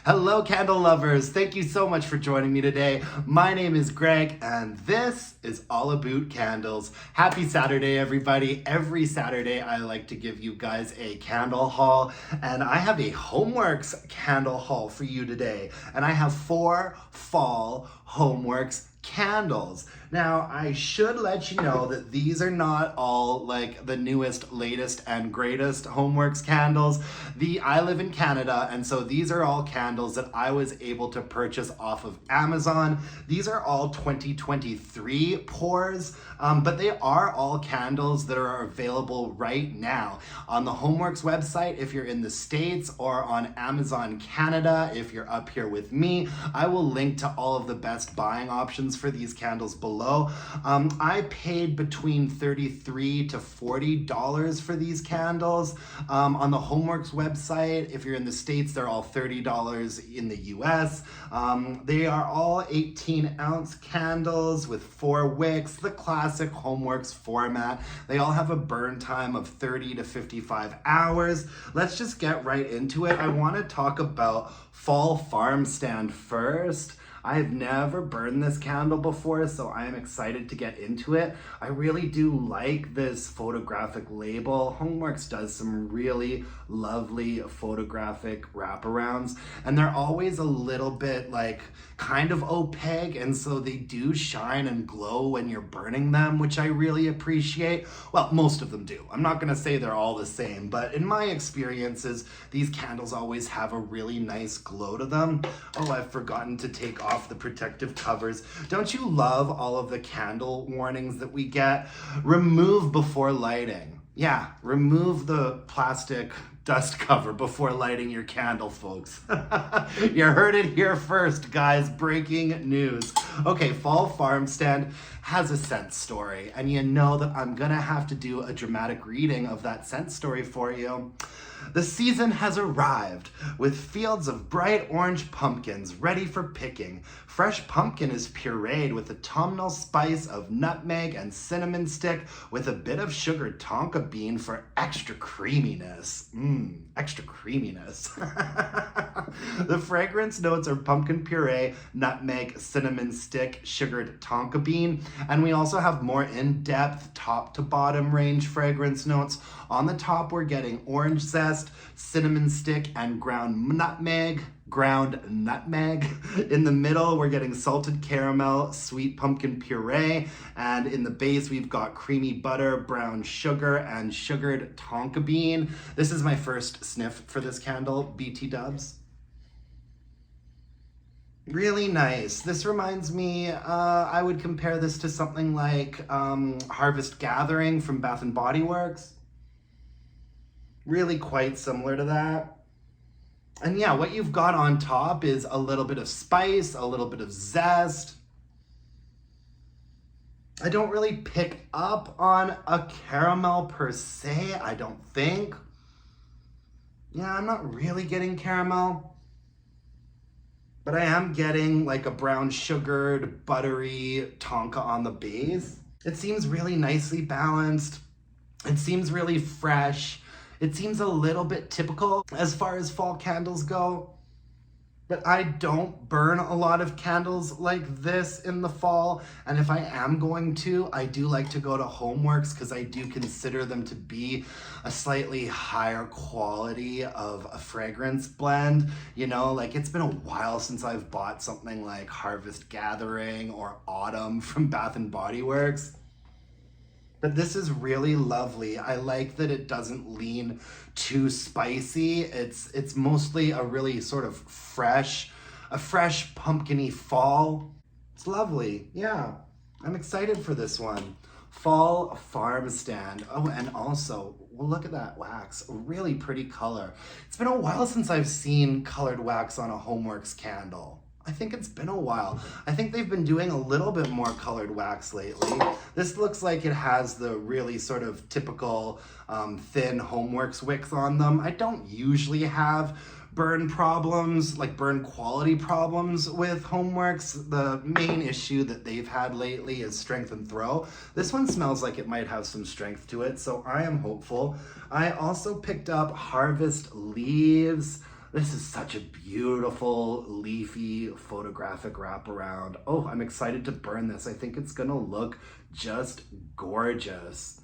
Hello, candle lovers. Thank you so much for joining me today. My name is Greg, and this is all Aboot candles. Happy Saturday, everybody. Every Saturday, I like to give you guys a candle haul, and I have a Homeworx candle haul for you today. And I have 4 fall Homeworx candles. Now, I should let you know that these are not all like the newest, latest, and greatest Homeworx candles. I live in Canada, and so these are all candles that I was able to purchase off of Amazon. These are all 2023 pours, but they are all candles that are available right now on the Homeworx website if you're in the States, or on Amazon Canada if you're up here with me. I will link to all of the best buying options for these candles below. I paid between $33 to $40 for these candles on the Homeworx website. If you're in the States, they're all $30 in the US. They are all 18-ounce candles with 4 wicks, the classic Homeworx format. They all have a burn time of 30 to 55 hours. Let's just get right into it. I want to talk about Fall Farmstand first. I've never burned this candle before, so I am excited to get into it. I really do like this photographic label. Homeworx does some really lovely photographic wraparounds, and they're always a little bit like kind of opaque, and so they do shine and glow when you're burning them, which I really appreciate. Well, most of them do. I'm not gonna say they're all the same, but in my experiences, these candles always have a really nice glow to them. Oh, I've forgotten to take off the protective covers. Don't you love all of the candle warnings that we get? Remove before lighting. Yeah, remove the plastic dust cover before lighting your candle, folks. You heard it here first, guys. Breaking news. Okay, Fall Farmstand has a scent story, and you know that I'm gonna have to do a dramatic reading of that scent story for you. The season has arrived with fields of bright orange pumpkins ready for picking. Fresh pumpkin is pureed with autumnal spice of nutmeg and cinnamon stick with a bit of sugared tonka bean for extra creaminess. Extra creaminess. The fragrance notes are pumpkin puree, nutmeg, cinnamon stick, sugared tonka bean, and we also have more in-depth top to bottom range fragrance notes. On the top, we're getting orange zest, cinnamon stick, and ground nutmeg. In the middle, we're getting salted caramel, sweet pumpkin puree, and in the base, we've got creamy butter, brown sugar, and sugared tonka bean. This is my first sniff for this candle, BT dubs. Really nice. This reminds me, I would compare this to something like Harvest Gathering from Bath & Body Works. Really quite similar to that. And yeah, what you've got on top is a little bit of spice, a little bit of zest. I don't really pick up on a caramel per se, I don't think. Yeah, I'm not really getting caramel, but I am getting like a brown sugared, buttery tonka on the base. It seems really nicely balanced. It seems really fresh. It seems a little bit typical as far as fall candles go, but I don't burn a lot of candles like this in the fall, and if I am going to, I do like to go to Homeworx because I do consider them to be a slightly higher quality of a fragrance blend. You know, like it's been a while since I've bought something like Harvest Gathering or Autumn from Bath & Body Works. But this is really lovely. I like that it doesn't lean too spicy. It's mostly a really sort of fresh pumpkin-y fall. It's lovely, yeah. I'm excited for this one. Fall Farmstand. Oh, and also, well, look at that wax. A really pretty color. It's been a while since I've seen colored wax on a Homeworx candle. I think it's been a while. I think they've been doing a little bit more colored wax lately. This looks like it has the really sort of typical thin Homeworx wicks on them. I don't usually have burn problems, like burn quality problems with Homeworx. The main issue that they've had lately is strength and throw. This one smells like it might have some strength to it, so I am hopeful. I also picked up Harvest Leaves. This is such a beautiful, leafy, photographic wraparound. Oh, I'm excited to burn this. I think it's gonna look just gorgeous.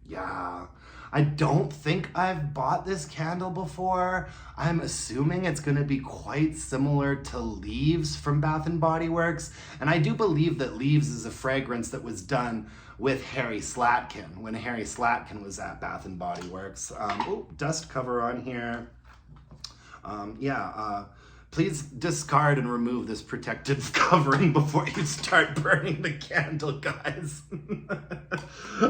Yeah, I don't think I've bought this candle before. I'm assuming it's gonna be quite similar to Leaves from Bath & Body Works. And I do believe that Leaves is a fragrance that was done with Harry Slatkin, when Harry Slatkin was at Bath & Body Works. Oh, dust cover on here. Please discard and remove this protective covering before you start burning the candle, guys.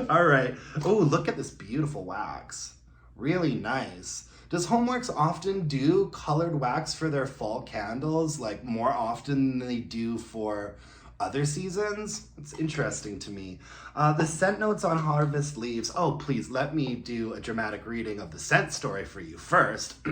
All right. Oh, look at this beautiful wax. Really nice. Does Homeworx often do colored wax for their fall candles, like more often than they do for other seasons? It's interesting to me. The scent notes on Harvest Leaves. Oh, please let me do a dramatic reading of the scent story for you first.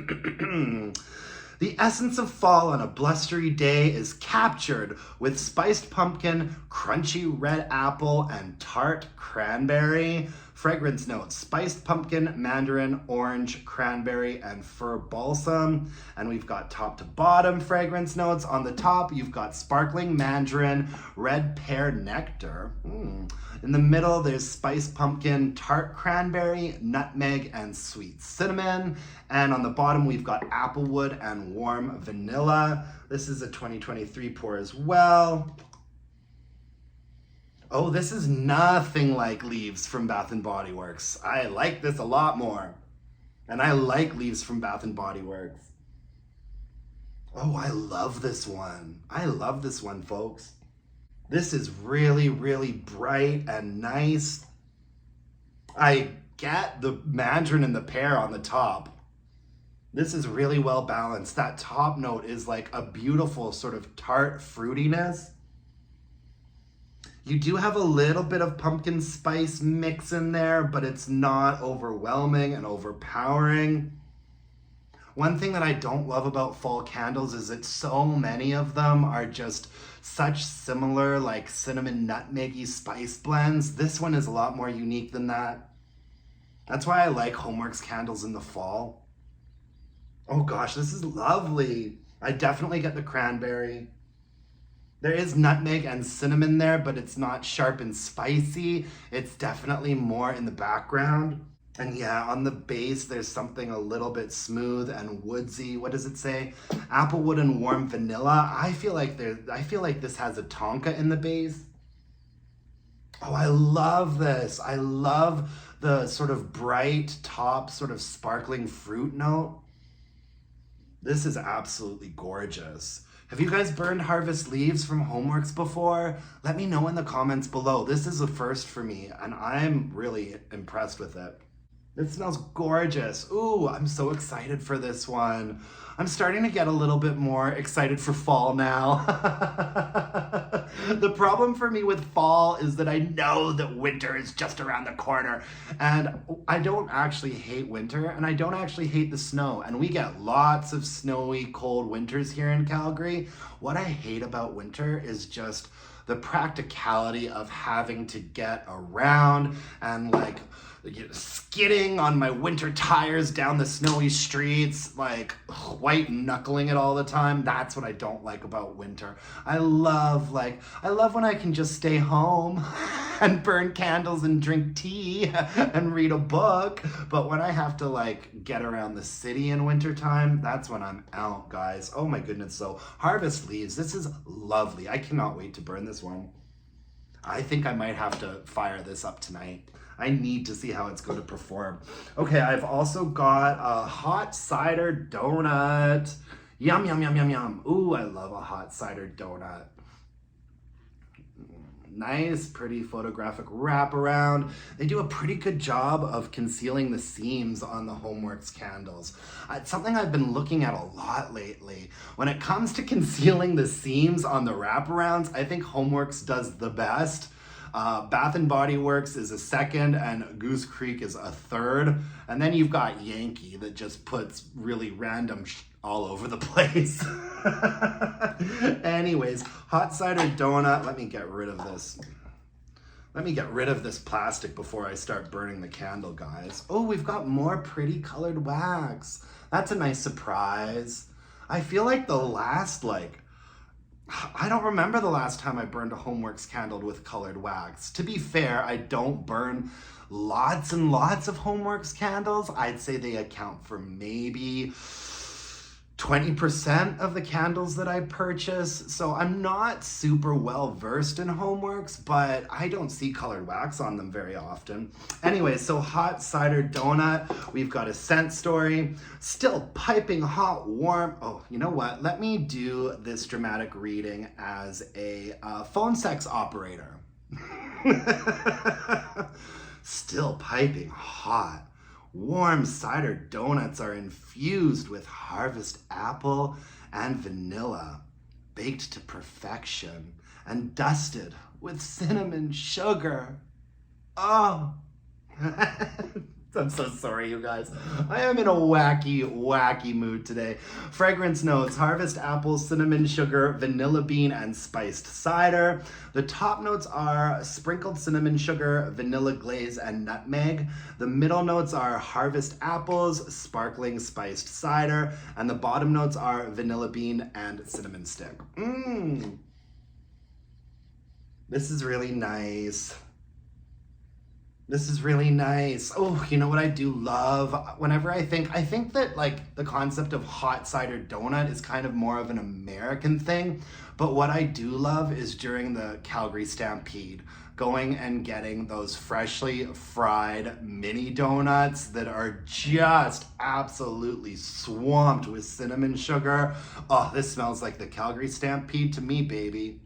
The essence of fall on a blustery day is captured with spiced pumpkin, crunchy red apple, and tart cranberry. Fragrance notes: spiced pumpkin, mandarin, orange, cranberry, and fir balsam. And we've got top to bottom fragrance notes. On the top, you've got sparkling mandarin, red pear nectar. In the middle, there's spiced pumpkin, tart cranberry, nutmeg, and sweet cinnamon. And on the bottom, we've got applewood and warm vanilla. This is a 2023 pour as well. Oh, this is nothing like Leaves from Bath & Body Works. I like this a lot more. And I like Leaves from Bath & Body Works. Oh, I love this one. I love this one, folks. This is really, really bright and nice. I get the mandarin and the pear on the top. This is really well balanced. That top note is like a beautiful sort of tart fruitiness. You do have a little bit of pumpkin spice mix in there, but it's not overwhelming and overpowering. One thing that I don't love about fall candles is that so many of them are just such similar, like cinnamon nutmeggy spice blends. This one is a lot more unique than that. That's why I like Homeworx candles in the fall. Oh gosh, this is lovely. I definitely get the cranberry. There is nutmeg and cinnamon there, but it's not sharp and spicy. It's definitely more in the background. And yeah, on the base, there's something a little bit smooth and woodsy. What does it say? Applewood and warm vanilla. I feel like this has a tonka in the base. Oh, I love this. I love the sort of bright top, sort of sparkling fruit note. This is absolutely gorgeous. Have you guys burned Harvest Leaves from Homeworx before? Let me know in the comments below. This is a first for me, and I'm really impressed with it. It smells gorgeous. Ooh, I'm so excited for this one. I'm starting to get a little bit more excited for fall now. The problem for me with fall is that I know that winter is just around the corner. And I don't actually hate winter, and I don't actually hate the snow. And we get lots of snowy, cold winters here in Calgary. What I hate about winter is just the practicality of having to get around and like skidding on my winter tires down the snowy streets, like white knuckling it all the time. That's what I don't like about winter. I love when I can just stay home and burn candles and drink tea and read a book. But when I have to like get around the city in wintertime, that's when I'm out, guys. Oh my goodness. So Harvest Leaves, this is lovely. I cannot wait to burn this one. I think I might have to fire this up tonight. I need to see how it's going to perform. Okay, I've also got a hot cider donut. Yum, yum, yum, yum, yum. Ooh, I love a hot cider donut. Nice, pretty photographic wraparound. They do a pretty good job of concealing the seams on the Homeworx candles. It's something I've been looking at a lot lately. When it comes to concealing the seams on the wraparounds, I think Homeworx does the best. Bath & Body Works is a second, and Goose Creek is a third. And then you've got Yankee that just puts really random all over the place. Anyways, hot cider donut. Let me get rid of this. Let me get rid of this plastic before I start burning the candle, guys. Oh, we've got more pretty colored wax. That's a nice surprise. I feel like the last, I don't remember the last time I burned a Homeworx candle with colored wax. To be fair, I don't burn lots and lots of Homeworx candles. I'd say they account for maybe 20% of the candles that I purchase. So I'm not super well versed in Homeworx, but I don't see colored wax on them very often. Anyway, so hot cider donut. We've got a scent story. Still piping hot, warm. Oh, you know what? Let me do this dramatic reading as a phone sex operator. Still piping hot. Warm cider donuts are infused with harvest apple and vanilla, baked to perfection and dusted with cinnamon sugar. Oh, I'm so sorry, you guys. I am in a wacky mood today. Fragrance notes: harvest apple, cinnamon sugar, vanilla bean, and spiced cider. The top notes are sprinkled cinnamon sugar, vanilla glaze, and nutmeg. The middle notes are harvest apples, sparkling spiced cider, and the bottom notes are vanilla bean and cinnamon stick. This is really nice. This is really nice. Oh, you know what I do love? Whenever I think that like the concept of hot cider donut is kind of more of an American thing, but what I do love is during the Calgary Stampede, going and getting those freshly fried mini donuts that are just absolutely swamped with cinnamon sugar. Oh, this smells like the Calgary Stampede to me, baby.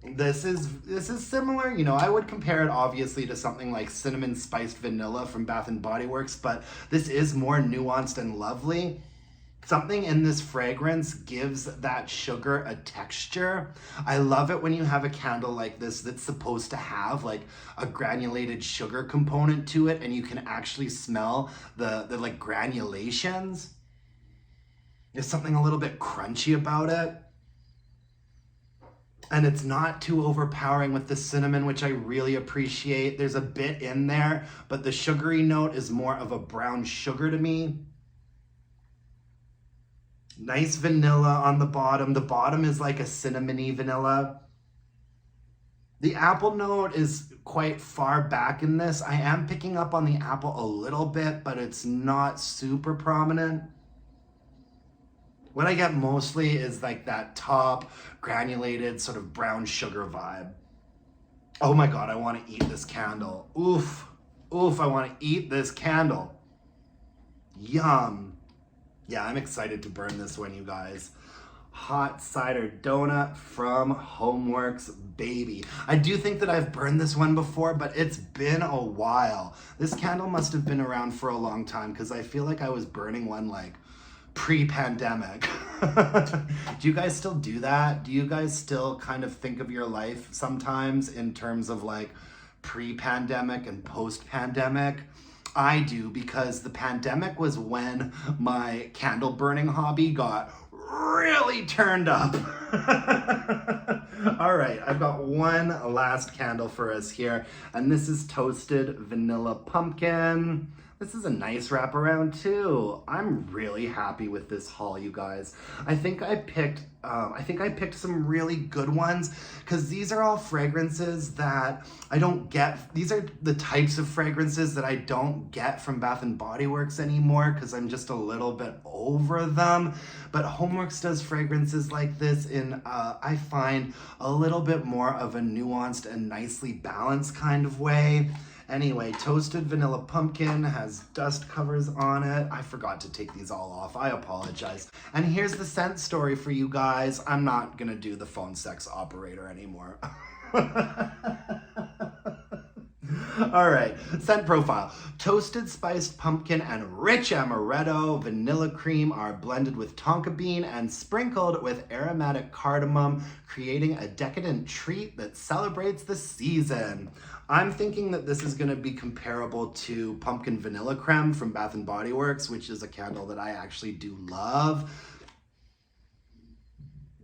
This is similar, you know, I would compare it obviously to something like cinnamon spiced vanilla from Bath and Body Works, but this is more nuanced and lovely. Something in this fragrance gives that sugar a texture. I love it when you have a candle like this that's supposed to have like a granulated sugar component to it, and you can actually smell the like granulations. There's something a little bit crunchy about it. And it's not too overpowering with the cinnamon, which I really appreciate. There's a bit in there, but the sugary note is more of a brown sugar to me. Nice vanilla on the bottom. The bottom is like a cinnamony vanilla. The apple note is quite far back in this. I am picking up on the apple a little bit, but it's not super prominent. What I get mostly is like that top granulated sort of brown sugar vibe. Oh my God, I want to eat this candle. Oof, I want to eat this candle. Yum. Yeah, I'm excited to burn this one, you guys. Hot cider donut from Homeworx, baby. I do think that I've burned this one before, but it's been a while. This candle must have been around for a long time because I feel like I was burning one like pre-pandemic. Do you guys still do that? Do you guys still kind of think of your life sometimes in terms of like pre-pandemic and post-pandemic? I do, because the pandemic was when my candle burning hobby got really turned up. All right, I've got one last candle for us here, and this is Toasted Vanilla Pumpkin. This is a nice wraparound too. I'm really happy with this haul, you guys. I think I picked some really good ones because these are all fragrances that I don't get. These are the types of fragrances that I don't get from Bath and Body Works anymore because I'm just a little bit over them. But Homeworx does fragrances like this in, I find, a little bit more of a nuanced and nicely balanced kind of way. Anyway, Toasted Vanilla Pumpkin has dust covers on it. I forgot to take these all off. I apologize. And here's the scent story for you guys. I'm not gonna do the phone sex operator anymore. All right, scent profile. Toasted spiced pumpkin and rich amaretto vanilla cream are blended with tonka bean and sprinkled with aromatic cardamom, creating a decadent treat that celebrates the season. I'm thinking that this is going to be comparable to Pumpkin Vanilla Creme from Bath and Body Works, which is a candle that I actually do love.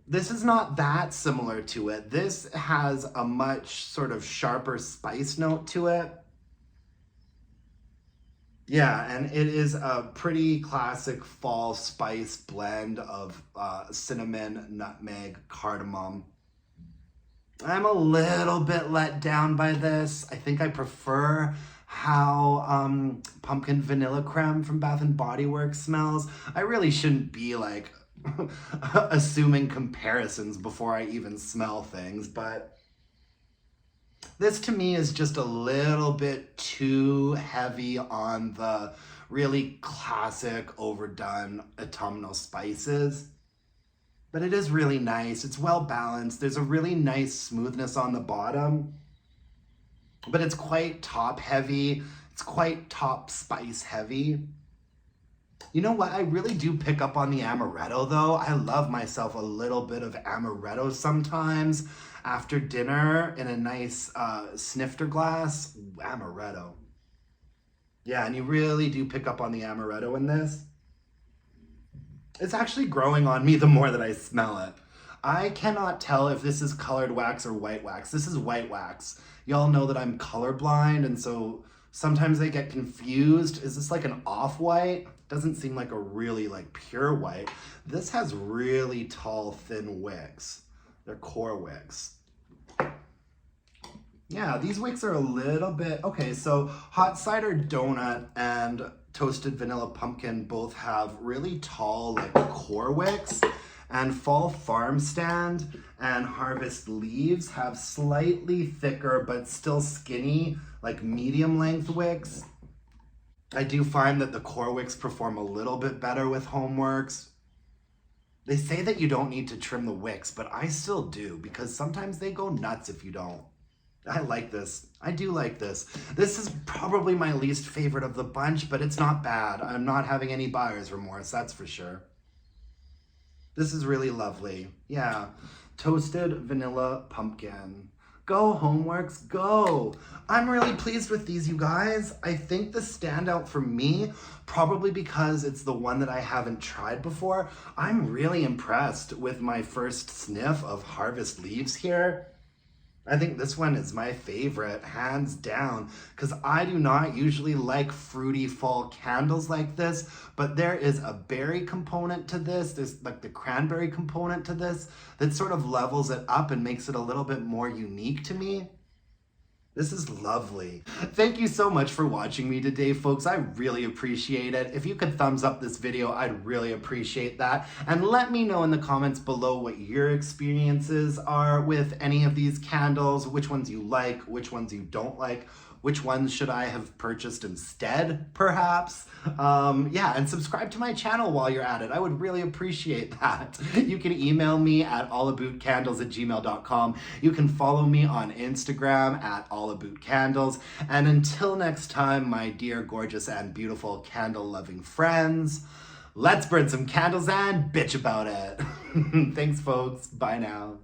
This is not that similar to it. This has a much sort of sharper spice note to it. Yeah, and it is a pretty classic fall spice blend of cinnamon, nutmeg, cardamom. I'm a little bit let down by this. I think I prefer how pumpkin vanilla creme from Bath and Body Works smells. I really shouldn't be like assuming comparisons before I even smell things, but this to me is just a little bit too heavy on the really classic overdone autumnal spices. But it is really nice. It's well balanced. There's a really nice smoothness on the bottom, but it's quite top heavy. It's quite top spice heavy. You know what? I really do pick up on the amaretto though. I love myself a little bit of amaretto sometimes after dinner in a nice snifter glass. Ooh, amaretto. Yeah, and you really do pick up on the amaretto in this. It's actually growing on me the more that I smell it. I cannot tell if this is colored wax or white wax. This is white wax. Y'all know that I'm colorblind, and so sometimes I get confused. Is this like an off-white? Doesn't seem like a really like pure white. This has really tall, thin wicks. They're core wicks. Yeah, these wicks are a little bit, okay, so hot cider donut and toasted vanilla pumpkin both have really tall like core wicks, and fall farmstand and harvest leaves have slightly thicker but still skinny like medium length wicks. I do find that the core wicks perform a little bit better with Homeworx. They say that you don't need to trim the wicks, but I still do because sometimes they go nuts if you don't. I like this. I do like this. This is probably my least favorite of the bunch, but it's not bad. I'm not having any buyer's remorse, that's for sure. This is really lovely. Yeah. Toasted vanilla pumpkin. Go, Homeworx, go. I'm really pleased with these, you guys. I think the standout for me, probably because it's the one that I haven't tried before, I'm really impressed with my first sniff of harvest leaves here. I think this one is my favorite, hands down, because I do not usually like fruity fall candles like this, but there is a berry component to this, there's like the cranberry component to this, that sort of levels it up and makes it a little bit more unique to me. This is lovely. Thank you so much for watching me today, folks. I really appreciate it. If you could thumbs up this video, I'd really appreciate that. And let me know in the comments below what your experiences are with any of these candles, which ones you like, which ones you don't like, which ones should I have purchased instead, perhaps? Yeah, and subscribe to my channel while you're at it. I would really appreciate that. You can email me at allabootcandles@gmail.com. You can follow me on Instagram at allabootcandles. And until next time, my dear, gorgeous, and beautiful candle-loving friends, let's burn some candles and bitch about it. Thanks, folks. Bye now.